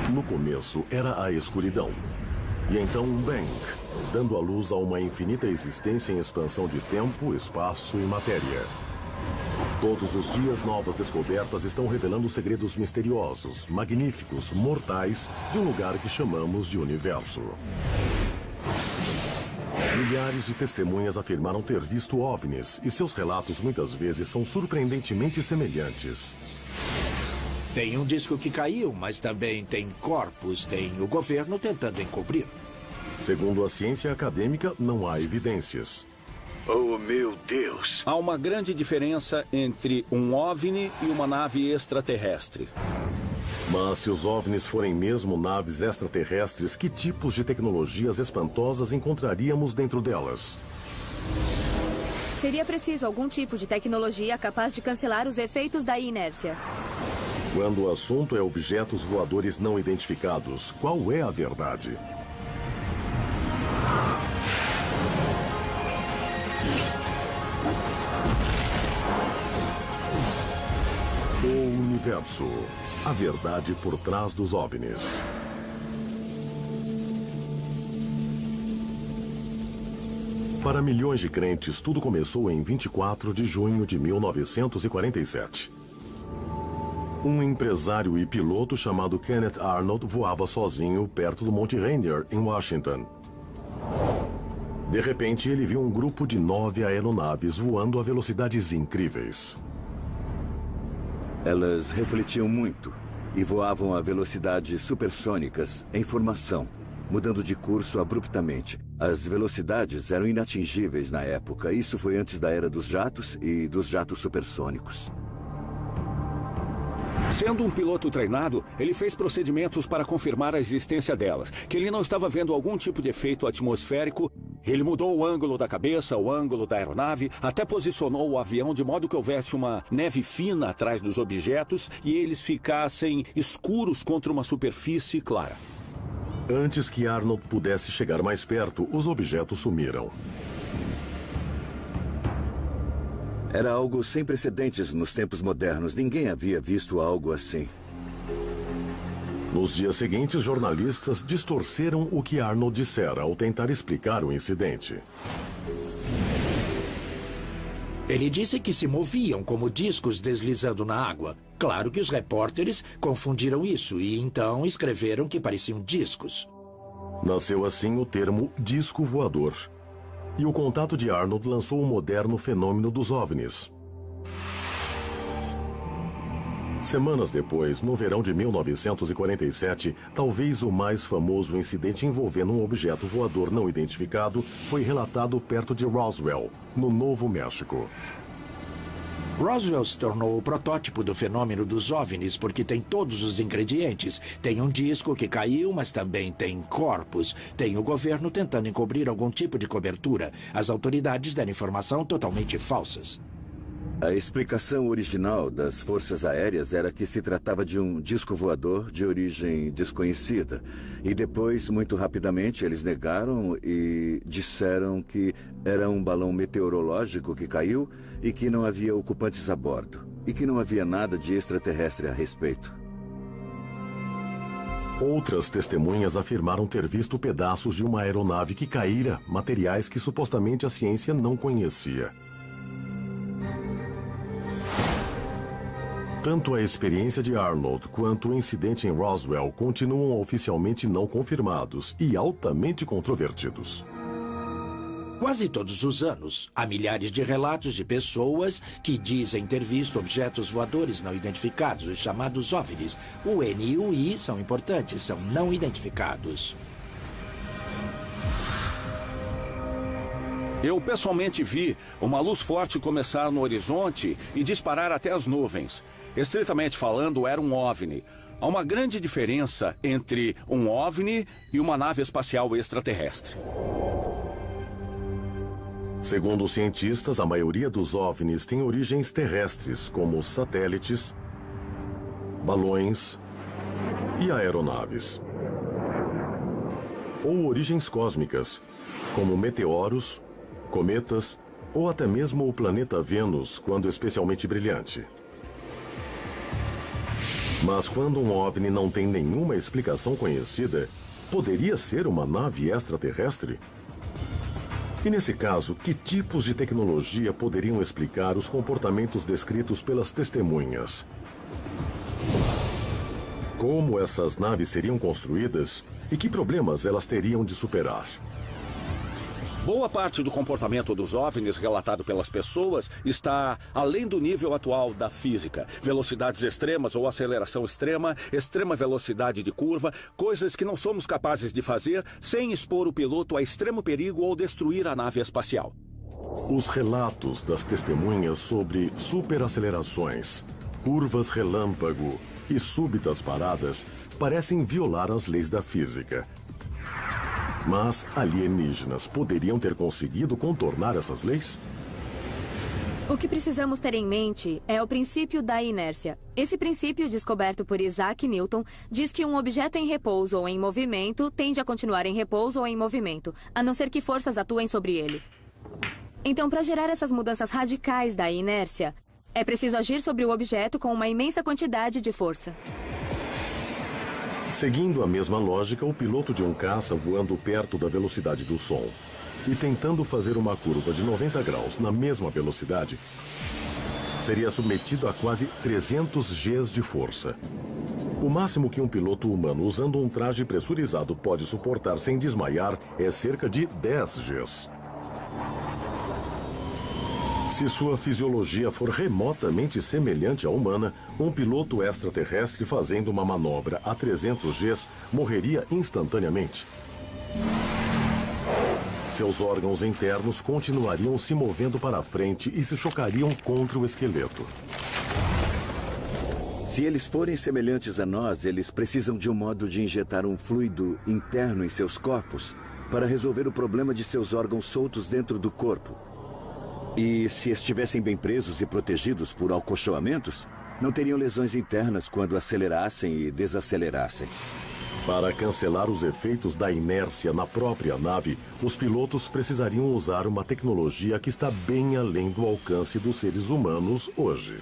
No começo era a escuridão. E então um Bang, dando à luz a uma infinita existência em expansão de tempo, espaço e matéria. Todos os dias, novas descobertas estão revelando segredos misteriosos, magníficos, mortais, de um lugar que chamamos de universo. Milhares de testemunhas afirmaram ter visto OVNIs, e seus relatos muitas vezes são surpreendentemente semelhantes. Tem um disco que caiu, mas também tem corpos, tem o governo tentando encobrir. Segundo a ciência acadêmica, não há evidências. Oh, meu Deus! Há uma grande diferença entre um OVNI e uma nave extraterrestre. Mas se os OVNIs forem mesmo naves extraterrestres, que tipos de tecnologias espantosas encontraríamos dentro delas? Seria preciso algum tipo de tecnologia capaz de cancelar os efeitos da inércia. Quando o assunto é objetos voadores não identificados, qual é a verdade? O universo. A verdade por trás dos OVNIs. Para milhões de crentes, tudo começou em 24 de junho de 1947. Um empresário e piloto chamado Kenneth Arnold voava sozinho perto do Monte Rainier, em Washington. De repente, ele viu um grupo de 9 aeronaves voando a velocidades incríveis. Elas refletiam muito e voavam a velocidades supersônicas em formação, mudando de curso abruptamente. As velocidades eram inatingíveis na época. Isso foi antes da era dos jatos e dos jatos supersônicos. Sendo um piloto treinado, ele fez procedimentos para confirmar a existência delas, que ele não estava vendo algum tipo de efeito atmosférico. Ele mudou o ângulo da cabeça, o ângulo da aeronave, até posicionou o avião de modo que houvesse uma neve fina atrás dos objetos e eles ficassem escuros contra uma superfície clara. Antes que Arnold pudesse chegar mais perto, os objetos sumiram. Era algo sem precedentes nos tempos modernos. Ninguém havia visto algo assim. Nos dias seguintes, jornalistas distorceram o que Arnold dissera ao tentar explicar o incidente. Ele disse que se moviam como discos deslizando na água. Claro que os repórteres confundiram isso e então escreveram que pareciam discos. Nasceu assim o termo disco voador. E o contato de Arnold lançou o moderno fenômeno dos OVNIs. Semanas depois, no verão de 1947, talvez o mais famoso incidente envolvendo um objeto voador não identificado foi relatado perto de Roswell, no Novo México. Roswell se tornou o protótipo do fenômeno dos OVNIs porque tem todos os ingredientes. Tem um disco que caiu, mas também tem corpos. Tem o governo tentando encobrir algum tipo de cobertura. As autoridades deram informação totalmente falsas. A explicação original das forças aéreas era que se tratava de um disco voador de origem desconhecida. E depois, muito rapidamente, eles negaram e disseram que era um balão meteorológico que caiu e que não havia ocupantes a bordo. E que não havia nada de extraterrestre a respeito. Outras testemunhas afirmaram ter visto pedaços de uma aeronave que caíra, materiais que supostamente a ciência não conhecia. Tanto a experiência de Arnold quanto o incidente em Roswell continuam oficialmente não confirmados e altamente controvertidos. Quase todos os anos, há milhares de relatos de pessoas que dizem ter visto objetos voadores não identificados, os chamados OVNIs. O N e o I são importantes, são não identificados. Eu pessoalmente vi uma luz forte começar no horizonte e disparar até as nuvens. Estritamente falando, era um OVNI. Há uma grande diferença entre um OVNI e uma nave espacial extraterrestre. Segundo os cientistas, a maioria dos OVNIs tem origens terrestres, como satélites, balões e aeronaves. Ou origens cósmicas, como meteoros, cometas ou até mesmo o planeta Vênus, quando especialmente brilhante. Mas quando um OVNI não tem nenhuma explicação conhecida, poderia ser uma nave extraterrestre? E nesse caso, que tipos de tecnologia poderiam explicar os comportamentos descritos pelas testemunhas? Como essas naves seriam construídas e que problemas elas teriam de superar? Boa parte do comportamento dos OVNIs relatado pelas pessoas está além do nível atual da física. Velocidades extremas ou aceleração extrema, extrema velocidade de curva, coisas que não somos capazes de fazer sem expor o piloto a extremo perigo ou destruir a nave espacial. Os relatos das testemunhas sobre superacelerações, curvas relâmpago e súbitas paradas parecem violar as leis da física. Mas alienígenas poderiam ter conseguido contornar essas leis? O que precisamos ter em mente é o princípio da inércia. Esse princípio, descoberto por Isaac Newton, diz que um objeto em repouso ou em movimento tende a continuar em repouso ou em movimento, a não ser que forças atuem sobre ele. Então, para gerar essas mudanças radicais da inércia, é preciso agir sobre o objeto com uma imensa quantidade de força. Seguindo a mesma lógica, o piloto de um caça voando perto da velocidade do som e tentando fazer uma curva de 90 graus na mesma velocidade, seria submetido a quase 300 Gs de força. O máximo que um piloto humano usando um traje pressurizado pode suportar sem desmaiar é cerca de 10 Gs. Se sua fisiologia for remotamente semelhante à humana, um piloto extraterrestre fazendo uma manobra a 300 Gs morreria instantaneamente. Seus órgãos internos continuariam se movendo para a frente e se chocariam contra o esqueleto. Se eles forem semelhantes a nós, eles precisam de um modo de injetar um fluido interno em seus corpos para resolver o problema de seus órgãos soltos dentro do corpo. E se estivessem bem presos e protegidos por acolchoamentos, não teriam lesões internas quando acelerassem e desacelerassem. Para cancelar os efeitos da inércia na própria nave, os pilotos precisariam usar uma tecnologia que está bem além do alcance dos seres humanos hoje.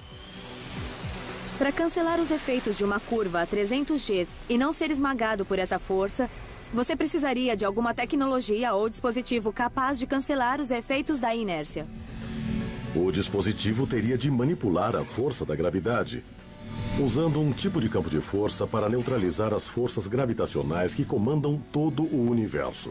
Para cancelar os efeitos de uma curva a 300 Gs e não ser esmagado por essa força, você precisaria de alguma tecnologia ou dispositivo capaz de cancelar os efeitos da inércia. O dispositivo teria de manipular a força da gravidade, usando um tipo de campo de força para neutralizar as forças gravitacionais que comandam todo o universo.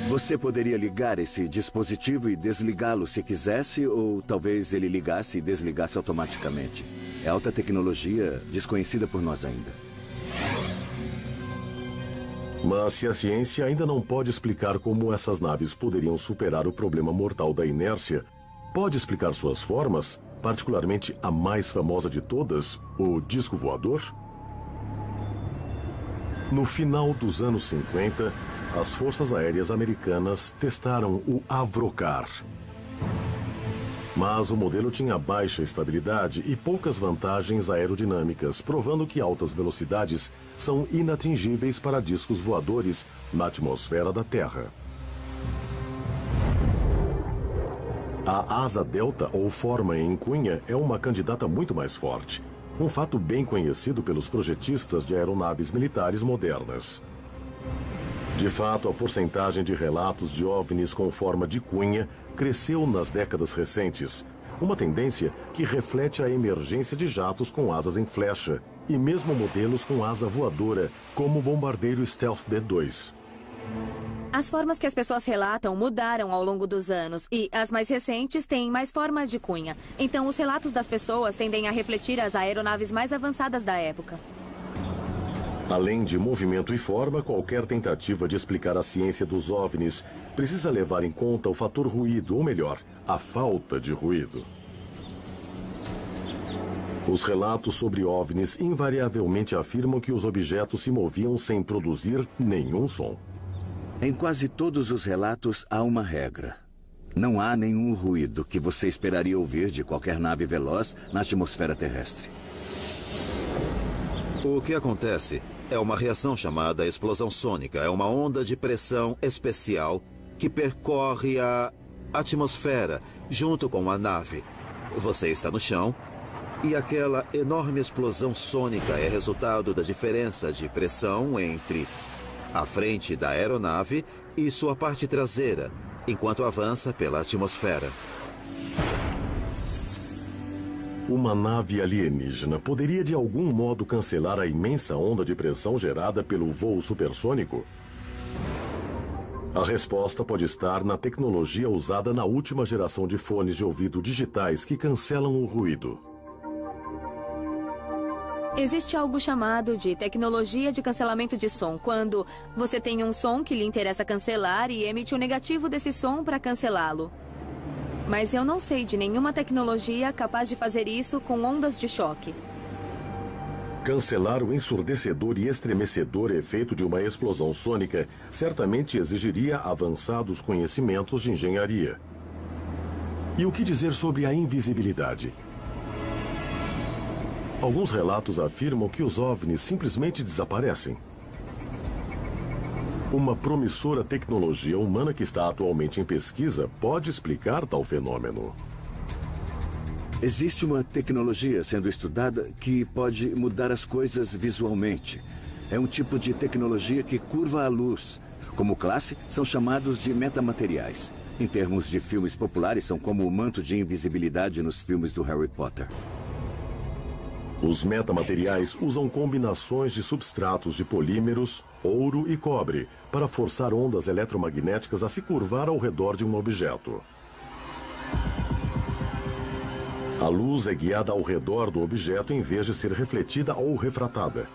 Você poderia ligar esse dispositivo e desligá-lo se quisesse, ou talvez ele ligasse e desligasse automaticamente. É alta tecnologia desconhecida por nós ainda. Mas se a ciência ainda não pode explicar como essas naves poderiam superar o problema mortal da inércia, pode explicar suas formas, particularmente a mais famosa de todas, o disco voador? No final dos anos 50, as forças aéreas americanas testaram o Avrocar. Mas o modelo tinha baixa estabilidade e poucas vantagens aerodinâmicas, provando que altas velocidades são inatingíveis para discos voadores na atmosfera da Terra. A asa delta ou forma em cunha é uma candidata muito mais forte, um fato bem conhecido pelos projetistas de aeronaves militares modernas. De fato, a porcentagem de relatos de OVNIs com forma de cunha cresceu nas décadas recentes, uma tendência que reflete a emergência de jatos com asas em flecha e mesmo modelos com asa voadora, como o bombardeiro Stealth B-2. As formas que as pessoas relatam mudaram ao longo dos anos e as mais recentes têm mais forma de cunha. Então, os relatos das pessoas tendem a refletir as aeronaves mais avançadas da época. Além de movimento e forma, qualquer tentativa de explicar a ciência dos OVNIs precisa levar em conta o fator ruído, ou melhor, a falta de ruído. Os relatos sobre OVNIs invariavelmente afirmam que os objetos se moviam sem produzir nenhum som. Em quase todos os relatos há uma regra. Não há nenhum ruído que você esperaria ouvir de qualquer nave veloz na atmosfera terrestre. O que acontece é uma reação chamada explosão sônica. É uma onda de pressão especial que percorre a atmosfera junto com a nave. Você está no chão E aquela enorme explosão sônica é resultado da diferença de pressão entre a frente da aeronave e sua parte traseira, enquanto avança pela atmosfera. Uma nave alienígena poderia de algum modo cancelar a imensa onda de pressão gerada pelo voo supersônico? A resposta pode estar na tecnologia usada na última geração de fones de ouvido digitais que cancelam o ruído. Existe algo chamado de tecnologia de cancelamento de som, quando você tem um som que lhe interessa cancelar e emite o negativo desse som para cancelá-lo. Mas eu não sei de nenhuma tecnologia capaz de fazer isso com ondas de choque. Cancelar o ensurdecedor e estremecedor efeito de uma explosão sônica certamente exigiria avançados conhecimentos de engenharia. E o que dizer sobre a invisibilidade? Alguns relatos afirmam que os OVNIs simplesmente desaparecem. Uma promissora tecnologia humana que está atualmente em pesquisa pode explicar tal fenômeno. Existe uma tecnologia sendo estudada que pode mudar as coisas visualmente. É um tipo de tecnologia que curva a luz. Como classe, são chamados de metamateriais. Em termos de filmes populares, são como o manto de invisibilidade nos filmes do Harry Potter. Os metamateriais usam combinações de substratos de polímeros, ouro e cobre para forçar ondas eletromagnéticas a se curvar ao redor de um objeto. A luz é guiada ao redor do objeto em vez de ser refletida ou refratada.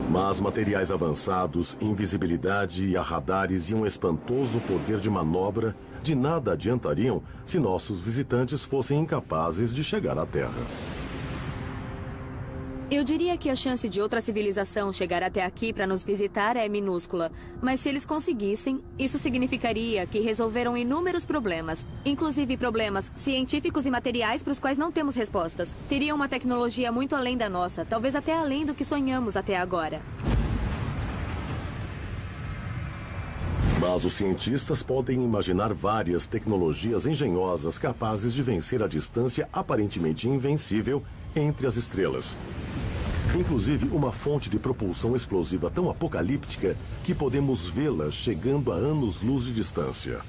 Mas materiais avançados, invisibilidade e radares e um espantoso poder de manobra de nada adiantariam se nossos visitantes fossem incapazes de chegar à Terra. Eu diria que a chance de outra civilização chegar até aqui para nos visitar é minúscula. Mas se eles conseguissem, isso significaria que resolveram inúmeros problemas, inclusive problemas científicos e materiais para os quais não temos respostas. Teriam uma tecnologia muito além da nossa, talvez até além do que sonhamos até agora. Mas os cientistas podem imaginar várias tecnologias engenhosas capazes de vencer a distância aparentemente invencível entre as estrelas. Inclusive uma fonte de propulsão explosiva tão apocalíptica que podemos vê-la chegando a anos-luz de distância.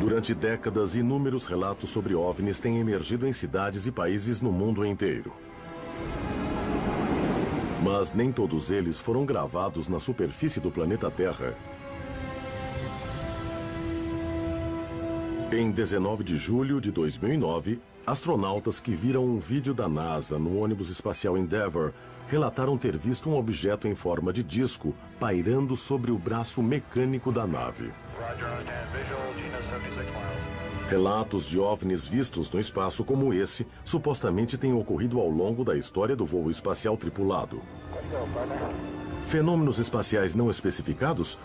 Durante décadas, inúmeros relatos sobre OVNIs têm emergido em cidades e países no mundo inteiro. Mas nem todos eles foram gravados na superfície do planeta Terra. Em 19 de julho de 2009, astronautas que viram um vídeo da NASA no ônibus espacial Endeavour relataram ter visto um objeto em forma de disco pairando sobre o braço mecânico da nave. Relatos de OVNIs vistos no espaço como esse supostamente têm ocorrido ao longo da história do voo espacial tripulado. Fenômenos espaciais não especificados?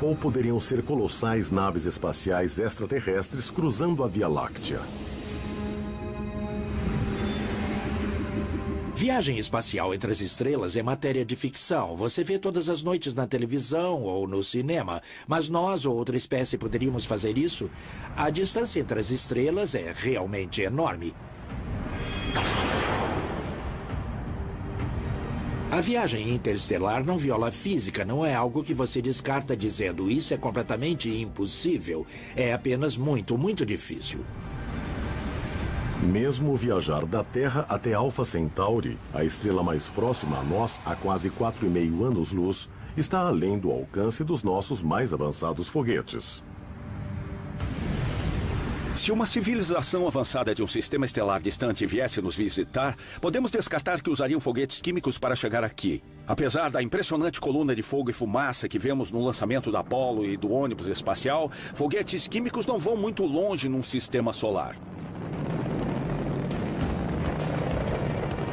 Ou poderiam ser colossais naves espaciais extraterrestres cruzando a Via Láctea? Viagem espacial entre as estrelas é matéria de ficção. Você vê todas as noites na televisão ou no cinema. Mas nós ou outra espécie poderíamos fazer isso? A distância entre as estrelas é realmente enorme. A viagem interestelar não viola a física, não é algo que você descarta dizendo isso é completamente impossível. É apenas muito, muito difícil. Mesmo viajar da Terra até Alpha Centauri, a estrela mais próxima a nós há quase 4,5 anos-luz, está além do alcance dos nossos mais avançados foguetes. Se uma civilização avançada de um sistema estelar distante viesse nos visitar, podemos descartar que usariam foguetes químicos para chegar aqui. Apesar da impressionante coluna de fogo e fumaça que vemos no lançamento da Apollo e do ônibus espacial, foguetes químicos não vão muito longe num sistema solar.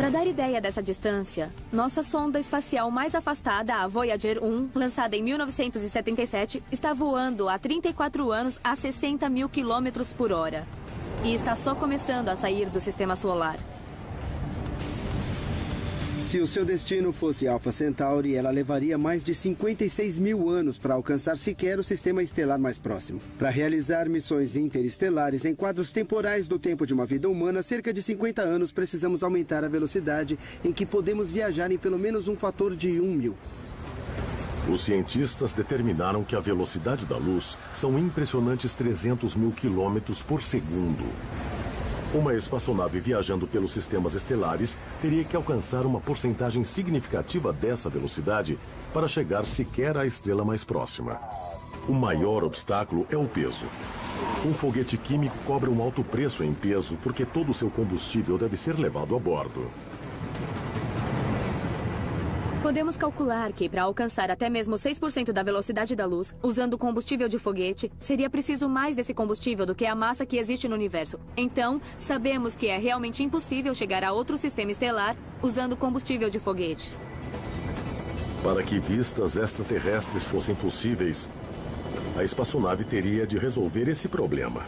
Para dar ideia dessa distância, nossa sonda espacial mais afastada, a Voyager 1, lançada em 1977, está voando há 34 anos a 60 mil quilômetros por hora. E está só começando a sair do sistema solar. Se o seu destino fosse Alpha Centauri, ela levaria mais de 56 mil anos para alcançar sequer o sistema estelar mais próximo. Para realizar missões interestelares em quadros temporais do tempo de uma vida humana, cerca de 50 anos, precisamos aumentar a velocidade em que podemos viajar em pelo menos um fator de 1.000. Os cientistas determinaram que a velocidade da luz são impressionantes 300 mil quilômetros por segundo. Uma espaçonave viajando pelos sistemas estelares teria que alcançar uma porcentagem significativa dessa velocidade para chegar sequer à estrela mais próxima. O maior obstáculo é o peso. Um foguete químico cobra um alto preço em peso porque todo o seu combustível deve ser levado a bordo. Podemos calcular que, para alcançar até mesmo 6% da velocidade da luz, usando combustível de foguete, seria preciso mais desse combustível do que a massa que existe no universo. Então, sabemos que é realmente impossível chegar a outro sistema estelar usando combustível de foguete. Para que vistas extraterrestres fossem possíveis, a espaçonave teria de resolver esse problema.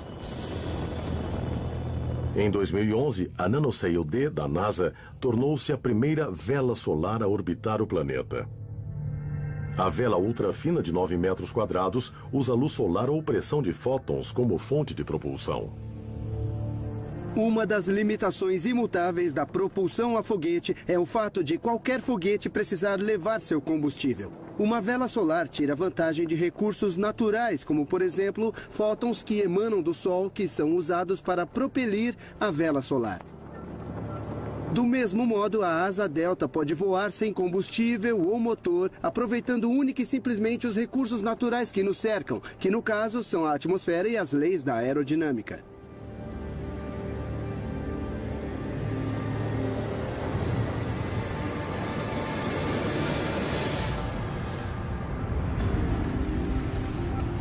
Em 2011, a NanoSail-D da NASA tornou-se a primeira vela solar a orbitar o planeta. A vela ultrafina de 9 metros quadrados usa luz solar ou pressão de fótons como fonte de propulsão. Uma das limitações imutáveis da propulsão a foguete é o fato de qualquer foguete precisar levar seu combustível. Uma vela solar tira vantagem de recursos naturais, como, por exemplo, fótons que emanam do Sol, que são usados para propelir a vela solar. Do mesmo modo, a asa delta pode voar sem combustível ou motor, aproveitando única e simplesmente os recursos naturais que nos cercam, que no caso são a atmosfera e as leis da aerodinâmica.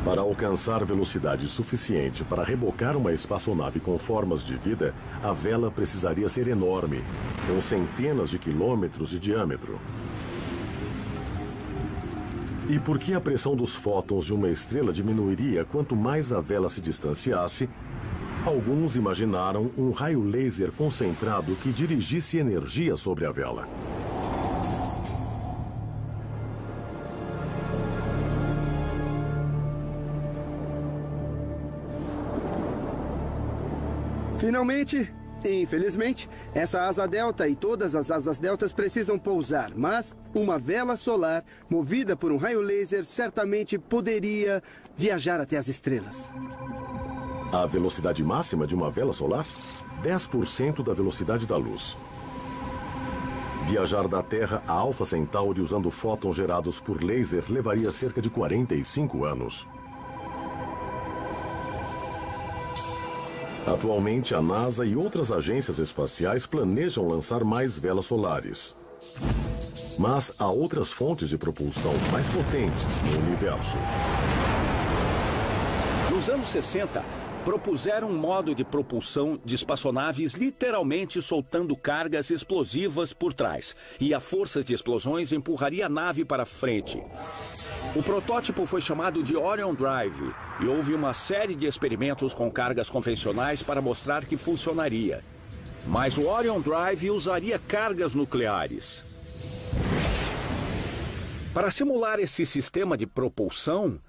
Para alcançar velocidade suficiente para rebocar uma espaçonave com formas de vida, a vela precisaria ser enorme, com centenas de quilômetros de diâmetro. E porque a pressão dos fótons de uma estrela diminuiria quanto mais a vela se distanciasse, alguns imaginaram um raio laser concentrado que dirigisse energia sobre a vela. Finalmente, infelizmente, essa asa delta e todas as asas deltas precisam pousar, mas uma vela solar movida por um raio laser certamente poderia viajar até as estrelas. A velocidade máxima de uma vela solar? 10% da velocidade da luz. Viajar da Terra a Alpha Centauri usando fótons gerados por laser levaria cerca de 45 anos. Atualmente, a NASA e outras agências espaciais planejam lançar mais velas solares. Mas há outras fontes de propulsão mais potentes no universo. Nos anos 60, propuseram um modo de propulsão de espaçonaves literalmente soltando cargas explosivas por trás. E a força de explosões empurraria a nave para frente. O protótipo foi chamado de Orion Drive e houve uma série de experimentos com cargas convencionais para mostrar que funcionaria. Mas o Orion Drive usaria cargas nucleares. Para simular esse sistema de propulsão,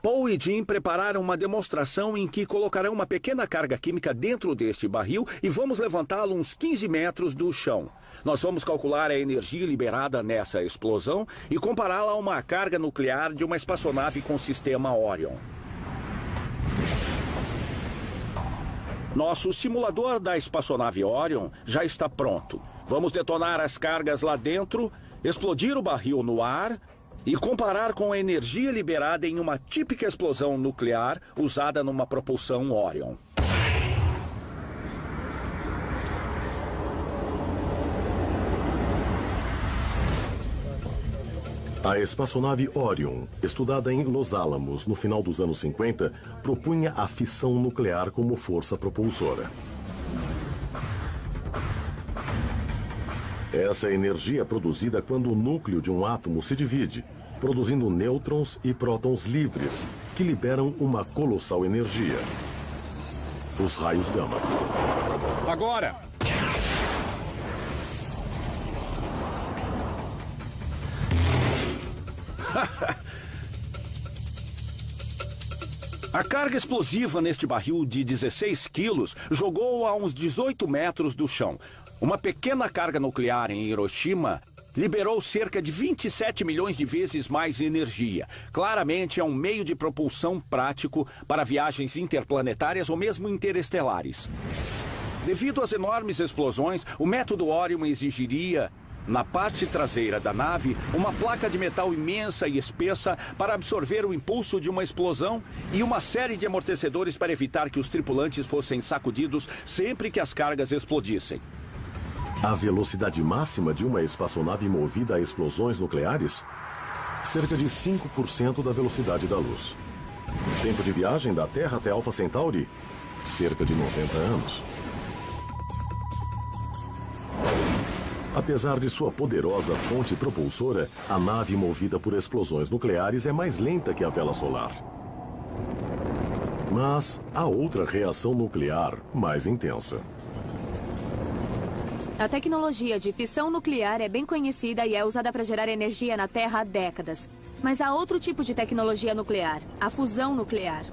Paul e Jim prepararam uma demonstração em que colocarão uma pequena carga química dentro deste barril e vamos levantá-lo uns 15 metros do chão. Nós vamos calcular a energia liberada nessa explosão e compará-la a uma carga nuclear de uma espaçonave com sistema Orion. Nosso simulador da espaçonave Orion já está pronto. Vamos detonar as cargas lá dentro, explodir o barril no ar e comparar com a energia liberada em uma típica explosão nuclear usada numa propulsão Orion. A espaçonave Orion, estudada em Los Alamos no final dos anos 50, propunha a fissão nuclear como força propulsora. Essa energia é produzida quando o núcleo de um átomo se divide, produzindo nêutrons e prótons livres, que liberam uma colossal energia: os raios gama. Agora! A carga explosiva neste barril de 16 quilos jogou a uns 18 metros do chão. Uma pequena carga nuclear em Hiroshima liberou cerca de 27 milhões de vezes mais energia. Claramente é um meio de propulsão prático para viagens interplanetárias ou mesmo interestelares. Devido às enormes explosões, o método Orion exigiria, na parte traseira da nave, uma placa de metal imensa e espessa para absorver o impulso de uma explosão e uma série de amortecedores para evitar que os tripulantes fossem sacudidos sempre que as cargas explodissem. A velocidade máxima de uma espaçonave movida a explosões nucleares? Cerca de 5% da velocidade da luz. Tempo de viagem da Terra até Alpha Centauri? Cerca de 90 anos. Apesar de sua poderosa fonte propulsora, a nave movida por explosões nucleares é mais lenta que a vela solar. Mas há outra reação nuclear mais intensa. A tecnologia de fissão nuclear é bem conhecida e é usada para gerar energia na Terra há décadas. Mas há outro tipo de tecnologia nuclear, a fusão nuclear.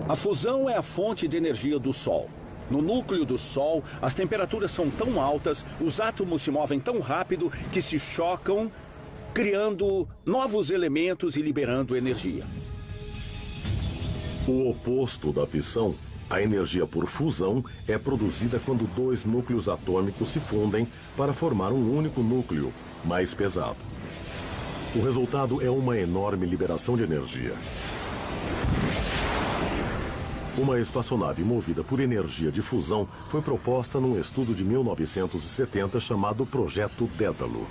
A fusão é a fonte de energia do Sol. No núcleo do Sol, as temperaturas são tão altas, os átomos se movem tão rápido que se chocam, criando novos elementos e liberando energia. O oposto da fissão, a energia por fusão, é produzida quando dois núcleos atômicos se fundem para formar um único núcleo, mais pesado. O resultado é uma enorme liberação de energia. Uma espaçonave movida por energia de fusão foi proposta num estudo de 1970 chamado Projeto Dédalo.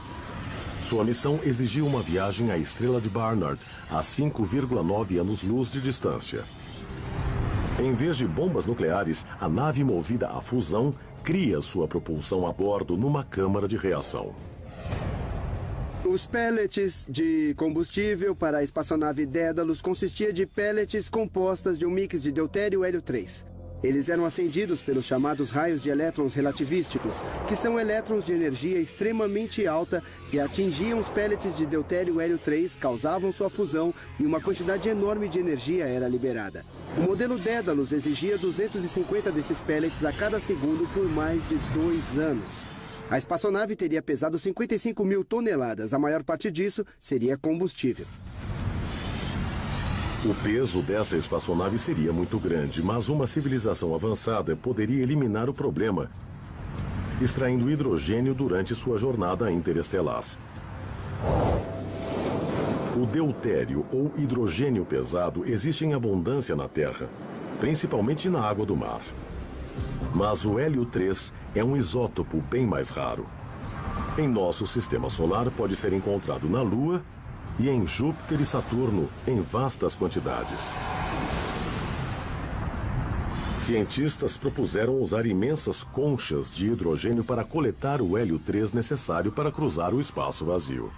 Sua missão exigia uma viagem à estrela de Barnard, a 5,9 anos-luz de distância. Em vez de bombas nucleares, a nave movida à fusão cria sua propulsão a bordo numa câmara de reação. Os pellets de combustível para a espaçonave Dédalus consistia de pellets compostas de um mix de deutério e hélio 3. Eles eram acendidos pelos chamados raios de elétrons relativísticos, que são elétrons de energia extremamente alta que atingiam os pellets de deutério e hélio 3, causavam sua fusão e uma quantidade enorme de energia era liberada. O modelo Dédalus exigia 250 desses pellets a cada segundo por mais de 2 anos. A espaçonave teria pesado 55 mil toneladas. A maior parte disso seria combustível. O peso dessa espaçonave seria muito grande, mas uma civilização avançada poderia eliminar o problema, extraindo hidrogênio durante sua jornada interestelar. O deutério ou hidrogênio pesado existe em abundância na Terra, principalmente na água do mar. Mas o hélio 3 é um isótopo bem mais raro. Em nosso sistema solar pode ser encontrado na Lua e em Júpiter e Saturno em vastas quantidades. Cientistas propuseram usar imensas conchas de hidrogênio para coletar o hélio 3 necessário para cruzar o espaço vazio.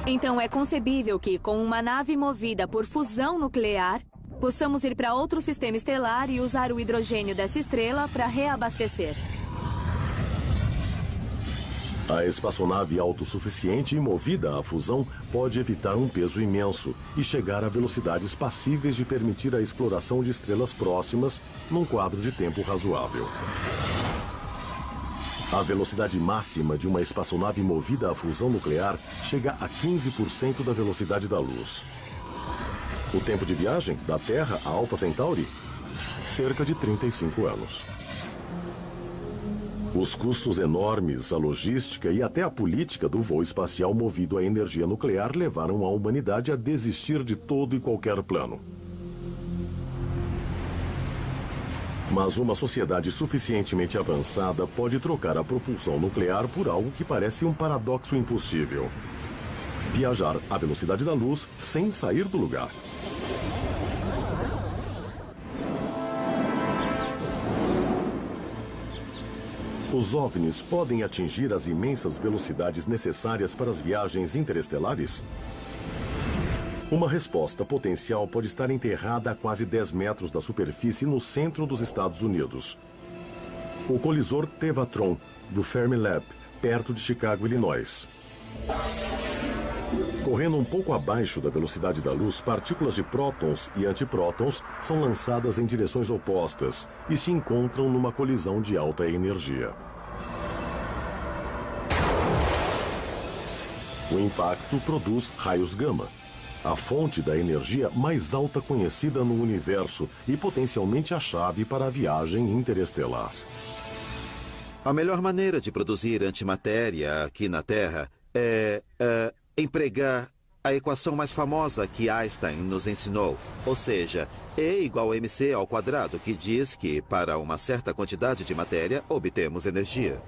Então é concebível que, com uma nave movida por fusão nuclear, possamos ir para outro sistema estelar e usar o hidrogênio dessa estrela para reabastecer. A espaçonave autossuficiente e movida à fusão pode evitar um peso imenso e chegar a velocidades passíveis de permitir a exploração de estrelas próximas num quadro de tempo razoável. A velocidade máxima de uma espaçonave movida à fusão nuclear chega a 15% da velocidade da luz. O tempo de viagem da Terra a Alpha Centauri? Cerca de 35 anos. Os custos enormes, a logística e até a política do voo espacial movido à energia nuclear levaram a humanidade a desistir de todo e qualquer plano. Mas uma sociedade suficientemente avançada pode trocar a propulsão nuclear por algo que parece um paradoxo impossível: viajar à velocidade da luz sem sair do lugar. Os OVNIs podem atingir as imensas velocidades necessárias para as viagens interestelares? Uma resposta potencial pode estar enterrada a quase 10 metros da superfície no centro dos Estados Unidos. O colisor Tevatron, do Fermilab, perto de Chicago, Illinois. Correndo um pouco abaixo da velocidade da luz, partículas de prótons e antiprótons são lançadas em direções opostas e se encontram numa colisão de alta energia. O impacto produz raios gama, a fonte da energia mais alta conhecida no universo e potencialmente a chave para a viagem interestelar. A melhor maneira de produzir antimatéria aqui na Terra é empregar a equação mais famosa que Einstein nos ensinou, ou seja, E igual a mc², que diz que para uma certa quantidade de matéria obtemos energia.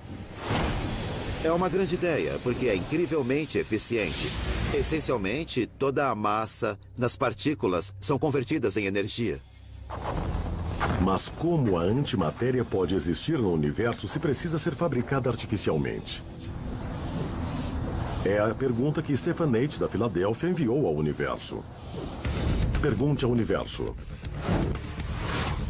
É uma grande ideia, porque é incrivelmente eficiente. Essencialmente, toda a massa nas partículas são convertidas em energia. Mas como a antimatéria pode existir no universo se precisa ser fabricada artificialmente? É a pergunta que Stephen Nate, da Filadélfia, enviou ao universo. Pergunte ao universo.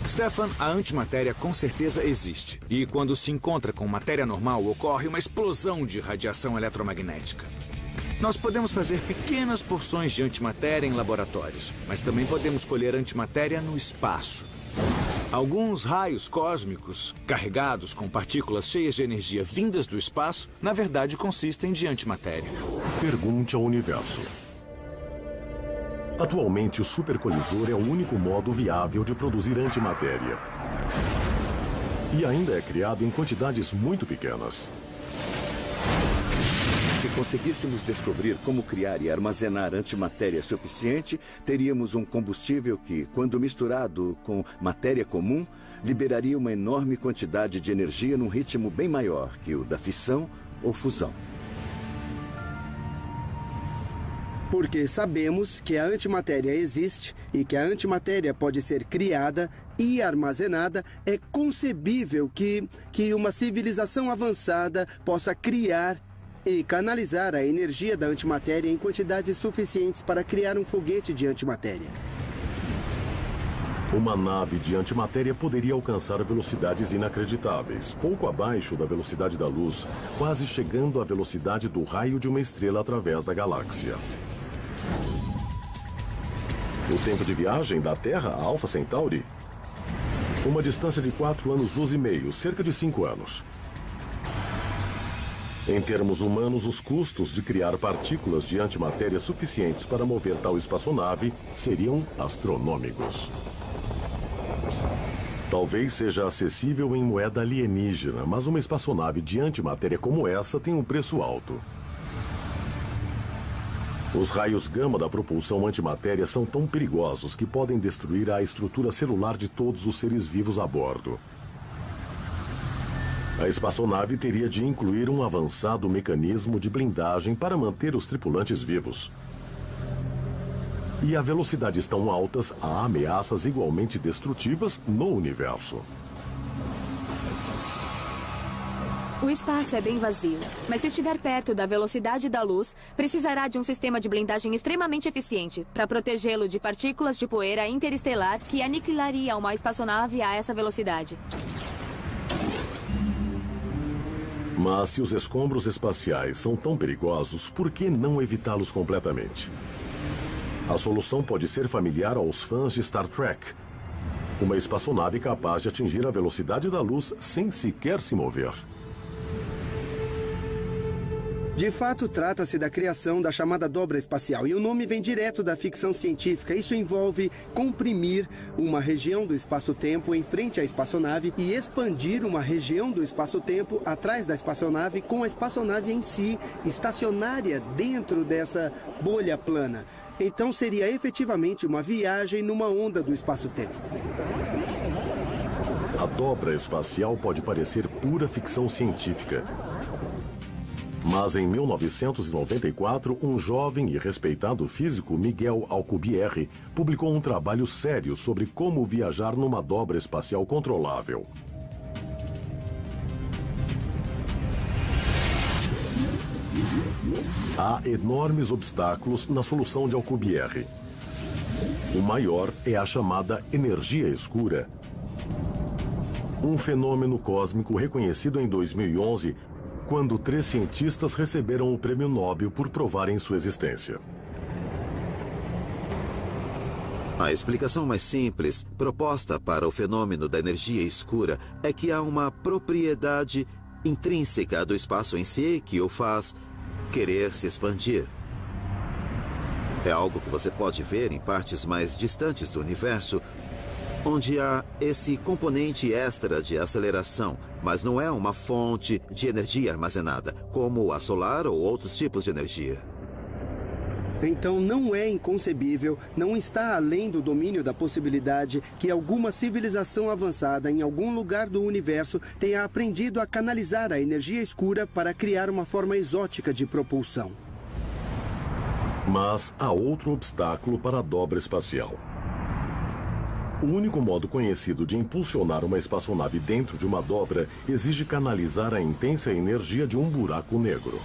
Stephen, a antimatéria com certeza existe. E quando se encontra com matéria normal, ocorre uma explosão de radiação eletromagnética. Nós podemos fazer pequenas porções de antimatéria em laboratórios, mas também podemos colher antimatéria no espaço. Alguns raios cósmicos, carregados com partículas cheias de energia vindas do espaço, na verdade consistem de antimatéria. Pergunte ao universo. Atualmente, o supercolisor é o único modo viável de produzir antimatéria. E ainda é criado em quantidades muito pequenas. Se conseguíssemos descobrir como criar e armazenar antimatéria suficiente, teríamos um combustível que, quando misturado com matéria comum, liberaria uma enorme quantidade de energia num ritmo bem maior que o da fissão ou fusão. Porque sabemos que a antimatéria existe e que a antimatéria pode ser criada e armazenada, é concebível que uma civilização avançada possa criar e canalizar a energia da antimatéria em quantidades suficientes para criar um foguete de antimatéria. Uma nave de antimatéria poderia alcançar velocidades inacreditáveis, pouco abaixo da velocidade da luz, quase chegando à velocidade do raio de uma estrela através da galáxia. O tempo de viagem da Terra a Alpha Centauri? Uma distância de 4 anos-luz e meio, cerca de 5 anos. Em termos humanos, os custos de criar partículas de antimatéria suficientes para mover tal espaçonave seriam astronômicos. Talvez seja acessível em moeda alienígena, mas uma espaçonave de antimatéria como essa tem um preço alto. Os raios gama da propulsão antimatéria são tão perigosos que podem destruir a estrutura celular de todos os seres vivos a bordo. A espaçonave teria de incluir um avançado mecanismo de blindagem para manter os tripulantes vivos. E a velocidades tão altas, há ameaças igualmente destrutivas no universo. O espaço é bem vazio, mas se estiver perto da velocidade da luz, precisará de um sistema de blindagem extremamente eficiente para protegê-lo de partículas de poeira interestelar que aniquilaria uma espaçonave a essa velocidade. Mas se os escombros espaciais são tão perigosos, por que não evitá-los completamente? A solução pode ser familiar aos fãs de Star Trek. Uma espaçonave capaz de atingir a velocidade da luz sem sequer se mover. De fato, trata-se da criação da chamada dobra espacial, e o nome vem direto da ficção científica. Isso envolve comprimir uma região do espaço-tempo em frente à espaçonave e expandir uma região do espaço-tempo atrás da espaçonave, com a espaçonave em si estacionária dentro dessa bolha plana. Então seria efetivamente uma viagem numa onda do espaço-tempo. A dobra espacial pode parecer pura ficção científica. Mas em 1994, um jovem e respeitado físico, Miguel Alcubierre, publicou um trabalho sério sobre como viajar numa dobra espacial controlável. Há enormes obstáculos na solução de Alcubierre. O maior é a chamada energia escura. Um fenômeno cósmico reconhecido em 2011, quando 3 cientistas receberam o prêmio Nobel por provarem sua existência. A explicação mais simples, proposta para o fenômeno da energia escura, é que há uma propriedade intrínseca do espaço em si que o faz querer se expandir. É algo que você pode ver em partes mais distantes do universo, onde há esse componente extra de aceleração, mas não é uma fonte de energia armazenada, como a solar ou outros tipos de energia. Então não é inconcebível, não está além do domínio da possibilidade que alguma civilização avançada em algum lugar do universo tenha aprendido a canalizar a energia escura para criar uma forma exótica de propulsão. Mas há outro obstáculo para a dobra espacial. O único modo conhecido de impulsionar uma espaçonave dentro de uma dobra exige canalizar a intensa energia de um buraco negro.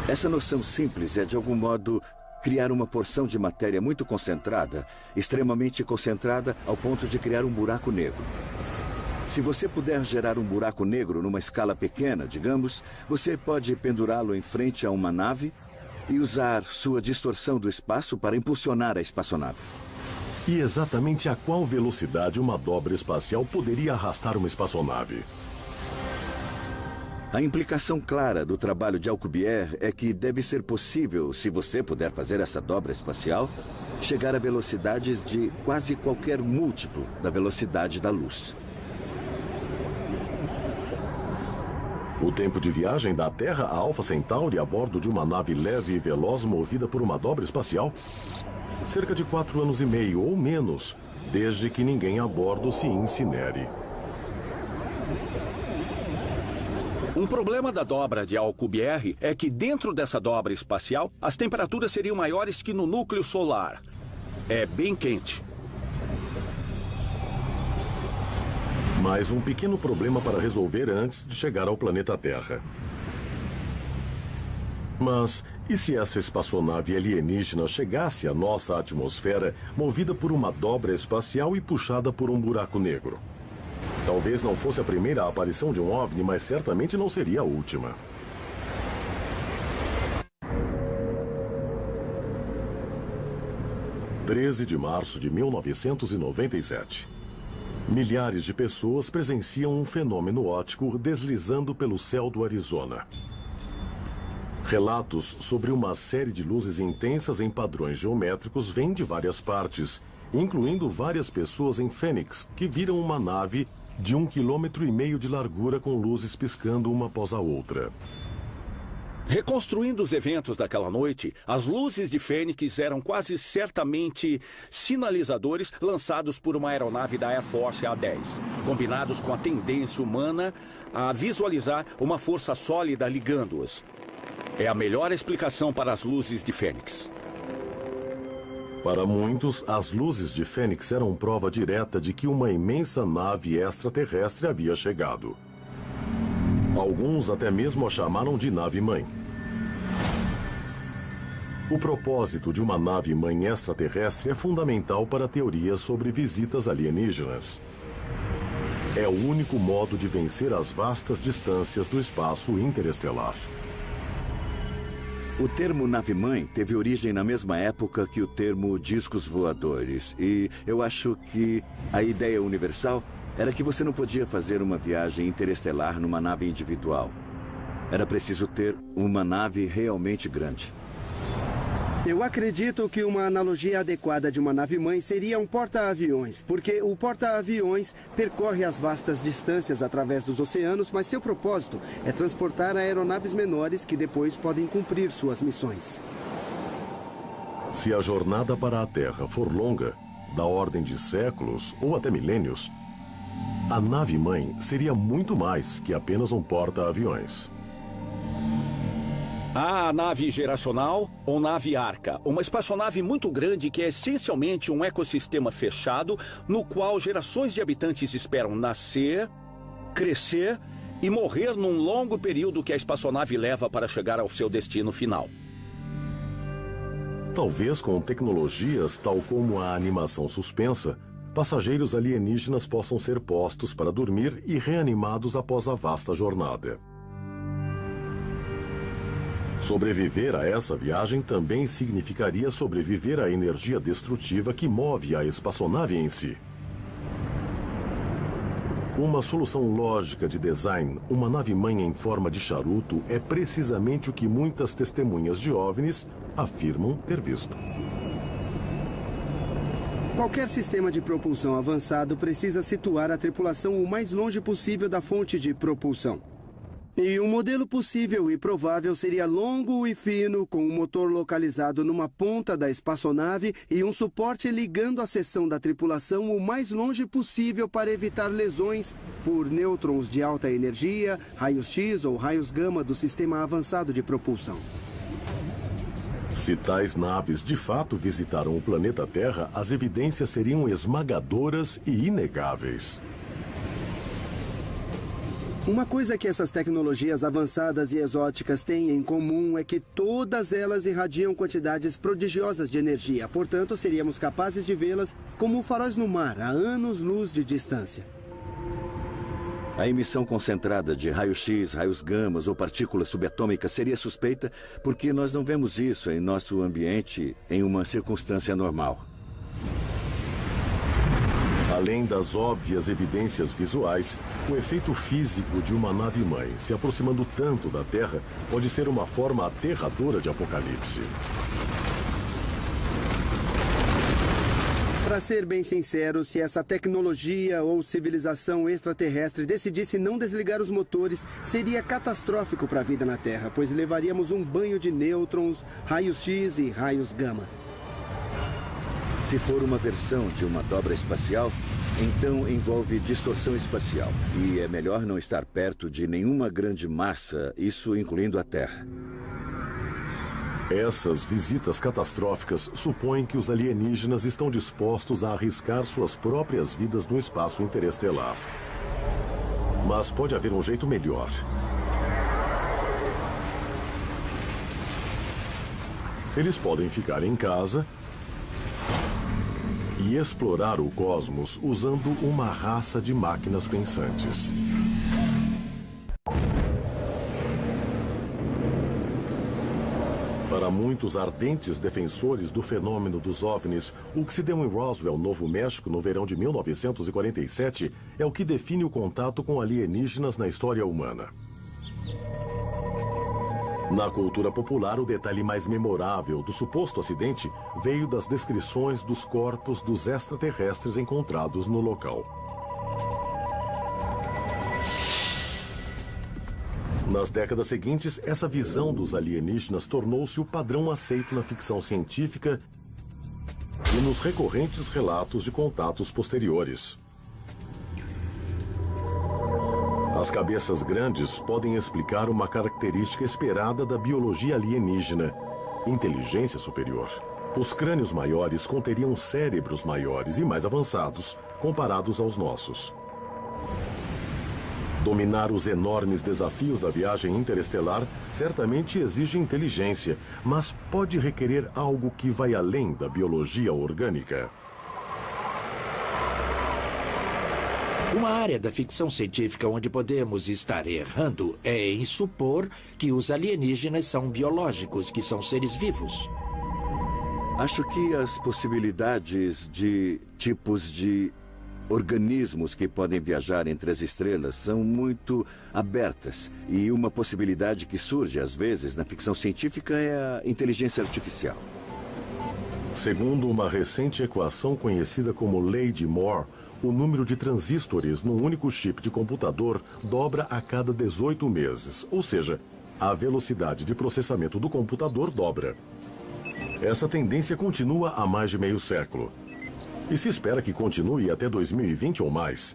Essa noção simples é, de algum modo, criar uma porção de matéria muito concentrada, extremamente concentrada, ao ponto de criar um buraco negro. Se você puder gerar um buraco negro numa escala pequena, digamos, você pode pendurá-lo em frente a uma nave e usar sua distorção do espaço para impulsionar a espaçonave. E exatamente a qual velocidade uma dobra espacial poderia arrastar uma espaçonave? A implicação clara do trabalho de Alcubierre é que deve ser possível, se você puder fazer essa dobra espacial, chegar a velocidades de quase qualquer múltiplo da velocidade da luz. O tempo de viagem da Terra a Alpha Centauri a bordo de uma nave leve e veloz movida por uma dobra espacial? Cerca de 4 anos e meio ou menos, desde que ninguém a bordo se incinere. Um problema da dobra de Alcubierre é que dentro dessa dobra espacial, as temperaturas seriam maiores que no núcleo solar. É bem quente. Mais um pequeno problema para resolver antes de chegar ao planeta Terra. Mas e se essa espaçonave alienígena chegasse à nossa atmosfera, movida por uma dobra espacial e puxada por um buraco negro? Talvez não fosse a primeira aparição de um OVNI, mas certamente não seria a última. – 13 de março de 1997. Milhares de pessoas presenciam um fenômeno óptico deslizando pelo céu do Arizona. Relatos sobre uma série de luzes intensas em padrões geométricos vêm de várias partes, incluindo várias pessoas em Phoenix que viram uma nave de 1,5 km de largura com luzes piscando uma após a outra. Reconstruindo os eventos daquela noite, as luzes de Fênix eram quase certamente sinalizadores lançados por uma aeronave da Air Force A-10, combinados com a tendência humana a visualizar uma força sólida ligando-os. É a melhor explicação para as luzes de Fênix. Para muitos, as luzes de Fênix eram prova direta de que uma imensa nave extraterrestre havia chegado. Alguns até mesmo a chamaram de nave-mãe. O propósito de uma nave-mãe extraterrestre é fundamental para teorias sobre visitas alienígenas. É o único modo de vencer as vastas distâncias do espaço interestelar. O termo nave-mãe teve origem na mesma época que o termo discos voadores. E eu acho que a ideia universal era que você não podia fazer uma viagem interestelar numa nave individual. Era preciso ter uma nave realmente grande. Eu acredito que uma analogia adequada de uma nave-mãe seria um porta-aviões, porque o porta-aviões percorre as vastas distâncias através dos oceanos, mas seu propósito é transportar aeronaves menores que depois podem cumprir suas missões. Se a jornada para a Terra for longa, da ordem de séculos ou até milênios, a nave-mãe seria muito mais que apenas um porta-aviões. Há a nave geracional ou nave arca, uma espaçonave muito grande que é essencialmente um ecossistema fechado no qual gerações de habitantes esperam nascer, crescer e morrer num longo período que a espaçonave leva para chegar ao seu destino final. Talvez com tecnologias tal como a animação suspensa, passageiros alienígenas possam ser postos para dormir e reanimados após a vasta jornada. Sobreviver a essa viagem também significaria sobreviver à energia destrutiva que move a espaçonave em si. Uma solução lógica de design, uma nave-mãe em forma de charuto, é precisamente o que muitas testemunhas de OVNIs afirmam ter visto. Qualquer sistema de propulsão avançado precisa situar a tripulação o mais longe possível da fonte de propulsão. E um modelo possível e provável seria longo e fino, com um motor localizado numa ponta da espaçonave e um suporte ligando a seção da tripulação o mais longe possível para evitar lesões por nêutrons de alta energia, raios X ou raios gama do sistema avançado de propulsão. Se tais naves de fato visitaram o planeta Terra, as evidências seriam esmagadoras e inegáveis. Uma coisa que essas tecnologias avançadas e exóticas têm em comum é que todas elas irradiam quantidades prodigiosas de energia. Portanto, seríamos capazes de vê-las como faróis no mar, a anos-luz de distância. A emissão concentrada de raios-X, raios gamas ou partículas subatômicas seria suspeita porque nós não vemos isso em nosso ambiente em uma circunstância normal. Além das óbvias evidências visuais, o efeito físico de uma nave-mãe se aproximando tanto da Terra pode ser uma forma aterradora de apocalipse. Para ser bem sincero, se essa tecnologia ou civilização extraterrestre decidisse não desligar os motores, seria catastrófico para a vida na Terra, pois levaríamos um banho de nêutrons, raios X e raios gama. Se for uma versão de uma dobra espacial, então envolve distorção espacial. E é melhor não estar perto de nenhuma grande massa, isso incluindo a Terra. Essas visitas catastróficas supõem que os alienígenas estão dispostos a arriscar suas próprias vidas no espaço interestelar. Mas pode haver um jeito melhor. Eles podem ficar em casa e explorar o cosmos usando uma raça de máquinas pensantes. Para muitos ardentes defensores do fenômeno dos OVNIs, o que se deu em Roswell, Novo México, no verão de 1947, é o que define o contato com alienígenas na história humana. Na cultura popular, o detalhe mais memorável do suposto acidente veio das descrições dos corpos dos extraterrestres encontrados no local. Nas décadas seguintes, essa visão dos alienígenas tornou-se o padrão aceito na ficção científica e nos recorrentes relatos de contatos posteriores. As cabeças grandes podem explicar uma característica esperada da biologia alienígena: inteligência superior. Os crânios maiores conteriam cérebros maiores e mais avançados, comparados aos nossos. Dominar os enormes desafios da viagem interestelar certamente exige inteligência, mas pode requerer algo que vai além da biologia orgânica. Uma área da ficção científica onde podemos estar errando é em supor que os alienígenas são biológicos, que são seres vivos. Acho que as possibilidades de tipos de organismos que podem viajar entre as estrelas são muito abertas. E uma possibilidade que surge, às vezes, na ficção científica é a inteligência artificial. Segundo uma recente equação conhecida como Lei de Moore, o número de transistores num único chip de computador dobra a cada 18 meses, ou seja, a velocidade de processamento do computador dobra. Essa tendência continua há mais de meio século. E se espera que continue até 2020 ou mais.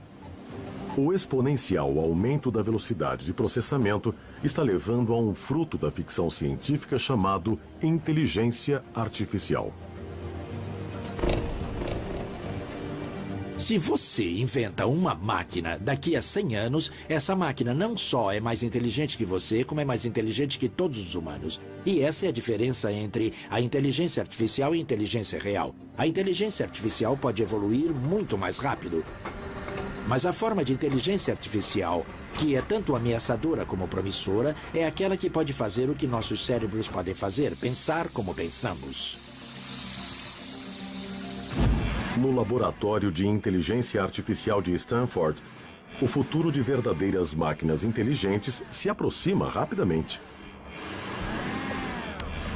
O exponencial aumento da velocidade de processamento está levando a um fruto da ficção científica chamado inteligência artificial. Se você inventa uma máquina, daqui a 100 anos, essa máquina não só é mais inteligente que você, como é mais inteligente que todos os humanos. E essa é a diferença entre a inteligência artificial e a inteligência real. A inteligência artificial pode evoluir muito mais rápido. Mas a forma de inteligência artificial, que é tanto ameaçadora como promissora, é aquela que pode fazer o que nossos cérebros podem fazer, pensar como pensamos. No laboratório de inteligência artificial de Stanford, o futuro de verdadeiras máquinas inteligentes se aproxima rapidamente.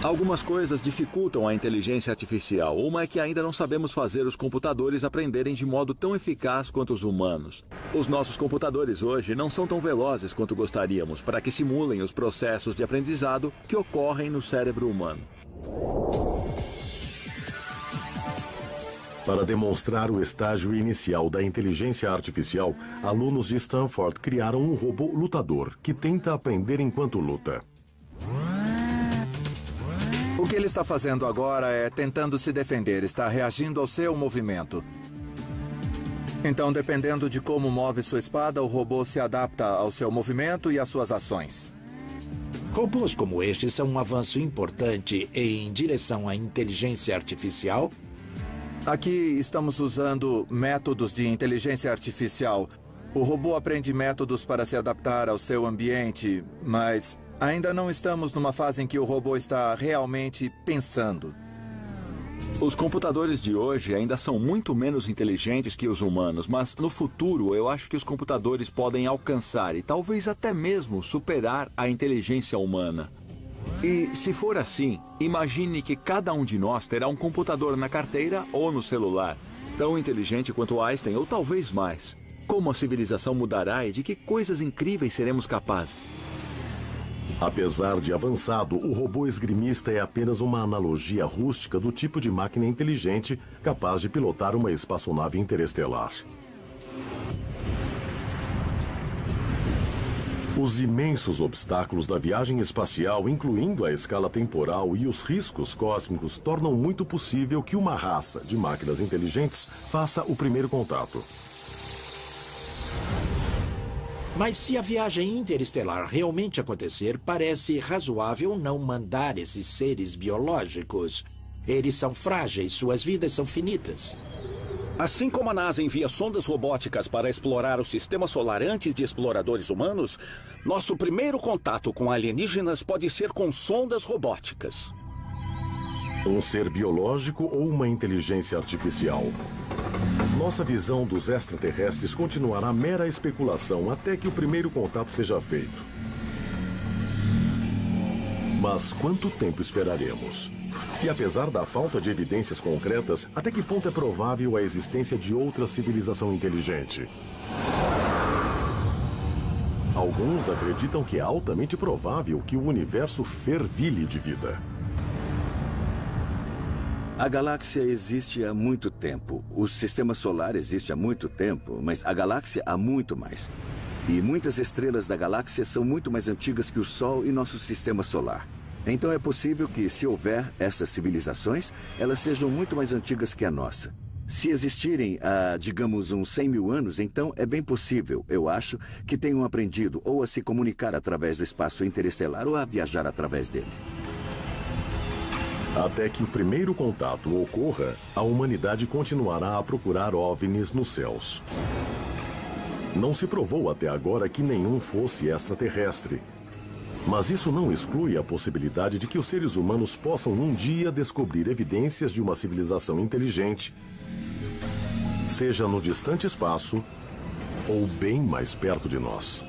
Algumas coisas dificultam a inteligência artificial. Uma é que ainda não sabemos fazer os computadores aprenderem de modo tão eficaz quanto os humanos. Os nossos computadores hoje não são tão velozes quanto gostaríamos para que simulem os processos de aprendizado que ocorrem no cérebro humano. Para demonstrar o estágio inicial da inteligência artificial, alunos de Stanford criaram um robô lutador que tenta aprender enquanto luta. O que ele está fazendo agora é tentando se defender, está reagindo ao seu movimento. Então, dependendo de como move sua espada, o robô se adapta ao seu movimento e às suas ações. Robôs como este são um avanço importante em direção à inteligência artificial. Aqui estamos usando métodos de inteligência artificial. O robô aprende métodos para se adaptar ao seu ambiente, mas ainda não estamos numa fase em que o robô está realmente pensando. Os computadores de hoje ainda são muito menos inteligentes que os humanos, mas no futuro eu acho que os computadores podem alcançar e talvez até mesmo superar a inteligência humana. E se for assim, imagine que cada um de nós terá um computador na carteira ou no celular, tão inteligente quanto Einstein ou talvez mais. Como a civilização mudará e de que coisas incríveis seremos capazes? Apesar de avançado, o robô esgrimista é apenas uma analogia rústica do tipo de máquina inteligente capaz de pilotar uma espaçonave interestelar. Os imensos obstáculos da viagem espacial, incluindo a escala temporal e os riscos cósmicos, tornam muito possível que uma raça de máquinas inteligentes faça o primeiro contato. Mas se a viagem interestelar realmente acontecer, parece razoável não mandar esses seres biológicos. Eles são frágeis, suas vidas são finitas. Assim como a NASA envia sondas robóticas para explorar o sistema solar antes de exploradores humanos, nosso primeiro contato com alienígenas pode ser com sondas robóticas. Um ser biológico ou uma inteligência artificial? Nossa visão dos extraterrestres continuará mera especulação até que o primeiro contato seja feito. Mas quanto tempo esperaremos? E apesar da falta de evidências concretas, até que ponto é provável a existência de outra civilização inteligente? Alguns acreditam que é altamente provável que o universo fervilhe de vida. A galáxia existe há muito tempo. O sistema solar existe há muito tempo, mas a galáxia há muito mais. E muitas estrelas da galáxia são muito mais antigas que o Sol e nosso sistema solar. Então é possível que, se houver essas civilizações, elas sejam muito mais antigas que a nossa. Se existirem há, digamos, uns 100 mil anos, então é bem possível, eu acho, que tenham aprendido ou a se comunicar através do espaço interestelar ou a viajar através dele. Até que o primeiro contato ocorra, a humanidade continuará a procurar OVNIs nos céus. Não se provou até agora que nenhum fosse extraterrestre. Mas isso não exclui a possibilidade de que os seres humanos possam um dia descobrir evidências de uma civilização inteligente, seja no distante espaço ou bem mais perto de nós.